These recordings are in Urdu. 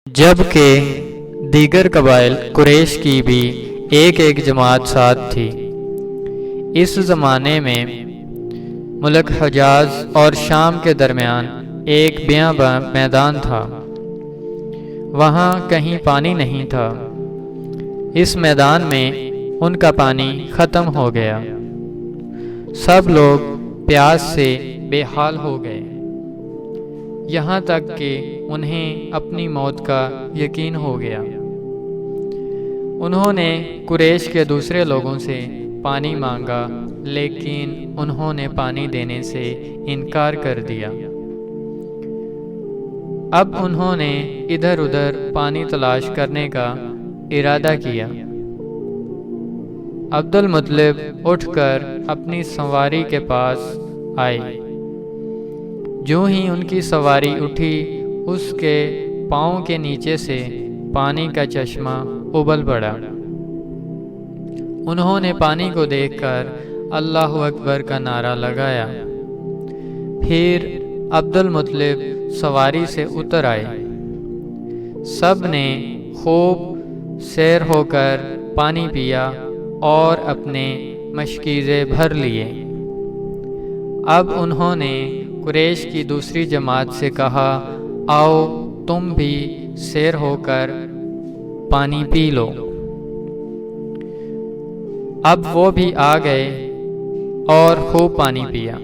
جبکہ دیگر قبائل قریش کی بھی ایک ایک جماعت ساتھ تھی۔ اس زمانے میں ملک حجاز اور شام کے درمیان ایک بیاباں میدان تھا۔ وہاں کہیں پانی نہیں تھا۔ اس میدان میں ان کا پانی ختم ہو گیا۔ سب لوگ پیاس سے بے حال ہو گئے، یہاں تک کہ انہیں اپنی موت کا یقین ہو گیا۔ انہوں نے قریش کے دوسرے لوگوں سے پانی مانگا، لیکن انہوں نے پانی دینے سے انکار کر دیا۔ اب انہوں نے ادھر ادھر پانی تلاش کرنے کا ارادہ کیا۔ عبد المطلب اٹھ کر اپنی سواری کے پاس آئے۔ جو ہی ان کی سواری اٹھی، اس کے پاؤں کے نیچے سے پانی کا چشمہ ابل پڑا۔ انہوں نے پانی کو دیکھ کر اللہ اکبر کا نعرہ لگایا۔ پھر عبد المطلب سواری سے اتر آئے۔ سب نے خوب سیر ہو کر پانی پیا اور اپنے مشکیزے بھر لیے۔ اب انہوں نے قریش کی دوسری جماعت سے کہا، آؤ تم بھی سیر ہو کر پانی پی لو۔ اب وہ بھی آ گئے اور خوب پانی پیا۔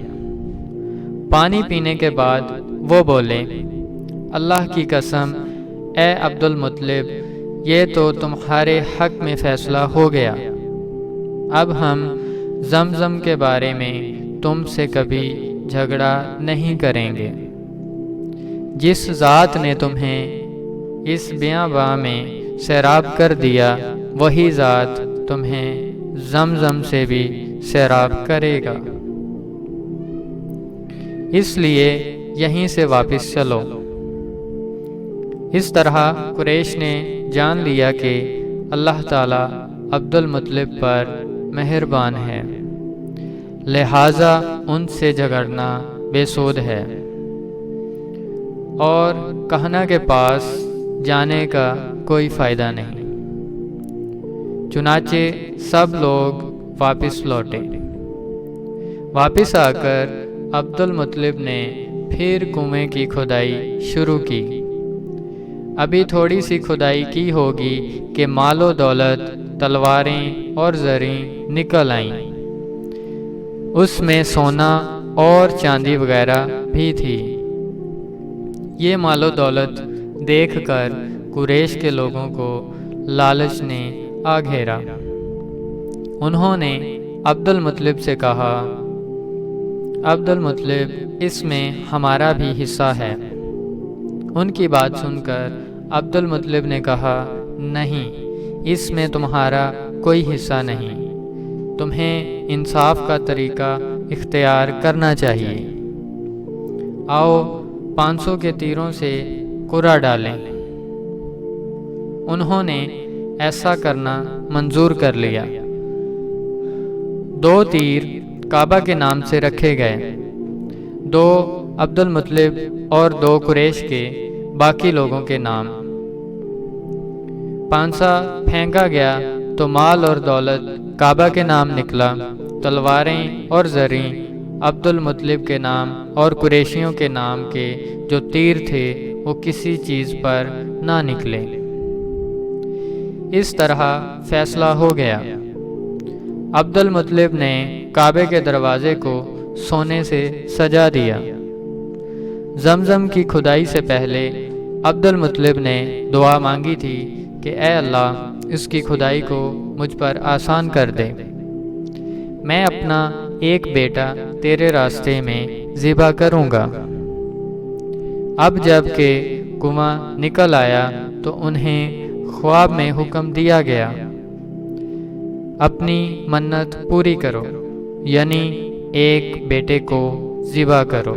پانی پینے کے بعد وہ بولے، اللہ کی قسم اے عبد المطلب، یہ تو تمہارے حق میں فیصلہ ہو گیا۔ اب ہم زمزم کے بارے میں تم سے کبھی جھگڑا نہیں کریں گے۔ جس ذات نے تمہیں اس بیاباں میں سیراب کر دیا، وہی ذات تمہیں زمزم سے بھی سیراب کرے گا۔ اس لیے یہیں سے واپس چلو۔ اس طرح قریش نے جان لیا کہ اللہ تعالیٰ عبد المطلب پر مہربان ہے، لہٰذا ان سے جھگڑنا بے سود ہے اور کہنا کے پاس جانے کا کوئی فائدہ نہیں۔ چنانچہ سب لوگ واپس لوٹے۔ واپس آ کر عبد المطلب نے پھر کنویں کی کھدائی شروع کی۔ ابھی تھوڑی سی کھدائی کی ہوگی کہ مال و دولت، تلواریں اور زریں نکل آئیں۔ اس میں سونا اور چاندی وغیرہ بھی تھی۔ یہ مال و دولت دیکھ کر قریش کے لوگوں کو لالچ نے آ گھیرا۔ انہوں نے عبد المطلب سے کہا، عبد المطلب، اس میں ہمارا بھی حصہ ہے۔ ان کی بات سن کر عبد المطلب نے کہا، نہیں، اس میں تمہارا کوئی حصہ نہیں۔ تمہیں انصاف کا طریقہ اختیار کرنا چاہیے۔ آؤ 500 کے تیروں سے قرعہ ڈالیں۔ انہوں نے ایسا کرنا منظور کر لیا۔ 2 تیر کعبہ کے نام سے رکھے گئے، 2 عبد المطلب اور 2 قریش کے باقی لوگوں کے نام۔ پانسا پھینکا گیا تو مال اور دولت کعبہ کے نام نکلا، تلواریں اور زریں عبد المطلب کے نام اور قریشیوں کے نام کے جو تیر تھے وہ کسی چیز پر نہ نکلے۔ اس طرح فیصلہ ہو گیا۔ عبد المطلب نے کعبے کے دروازے کو سونے سے سجا دیا۔ زمزم کی کھدائی سے پہلے عبد المطلب نے دعا مانگی تھی کہ اے اللہ، اس کی کھدائی کو مجھ پر آسان کر دے۔ میں اپنا ایک بیٹا تیرے راستے میں ذبح کروں گا۔ اب جب کہ کنواں نکل آیا تو انہیں خواب میں حکم دیا گیا، اپنی منت پوری کرو، یعنی ایک بیٹے کو ذبح کرو۔